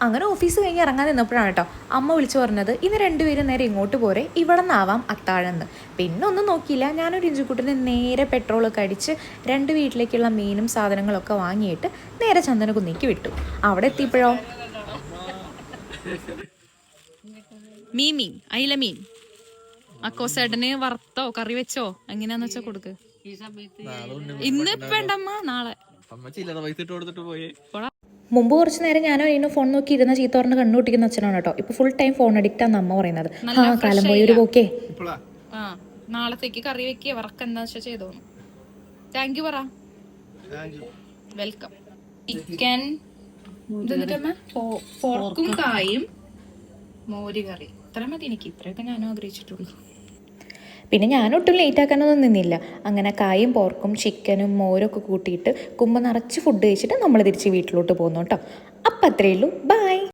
അങ്ങനെ ഓഫീസ് കഴിഞ്ഞ് ഇറങ്ങാൻ നിന്നപ്പോഴാണ് കേട്ടോ അമ്മ വിളിച്ചു പറഞ്ഞത് ഇന്ന് രണ്ടുപേരും നേരെ ഇങ്ങോട്ട് പോരെ, ഇവിടെ നിന്നാവാം അത്താഴെന്ന്. പിന്നെ ഒന്നും നോക്കിയില്ല, ഞാനൊരു ഇഞ്ചിക്കുട്ടിന് നേരെ പെട്രോളൊക്കെ അടിച്ച് 2 വീട്ടിലേക്കുള്ള മീനും സാധനങ്ങളൊക്കെ വാങ്ങിയിട്ട് നേരെ ചന്ദനക്കുന്നിക്ക് വിട്ടു. അവിടെ എത്തിയപ്പോഴോ മീൻ അയില അക്കോസേട്ടന് വറുത്തോ കറി വെച്ചോ എങ്ങനെയാന്ന് വെച്ചാ കൊടുക്ക്. ഇന്ന് വേണ്ടമ്മ, നാളെ. മുമ്പ് കുറച്ച് നേരം ഞാനോ അതിന് ഫോൺ നോക്കി ഇരുന്ന ചീത്ത പറഞ്ഞ് കണ്ണുകൂട്ടിക്കുന്ന അച്ഛനാണ് കേട്ടോ. ഇപ്പൊ ഫുൾ ടൈം ഫോൺ അഡിക്റ്റ് ആണെന്ന് അമ്മ പറയുന്നത്. കാലം പോയൊരു പോക്കേ. നാളത്തേക്ക് കറി വെക്കുക, വറക്ക എന്താ വെച്ചാ ചെയ്തോ. താങ്ക് യു പറ. വെൽക്കം. ചിക്കൻ പോർക്കും കായും മോര് കറി. ഇത്ര മതി എനിക്ക്, ഇത്രയൊക്കെ ഞാനും ആഗ്രഹിച്ചിട്ടുള്ളൂ. പിന്നെ ഞാനൊട്ടും ലേറ്റ് ആക്കാനൊന്നും നിന്നില്ല. അങ്ങനെ കായും പോർക്കും ചിക്കനും മോരൊക്കെ കൂട്ടിയിട്ട് കുമ്പ നിറച്ച് ഫുഡ് കഴിച്ചിട്ട് നമ്മൾ തിരിച്ച് വീട്ടിലോട്ട് പോകുന്നു കേട്ടോ. അപ്പം അത്രയേ ഉള്ളൂ. ബൈ.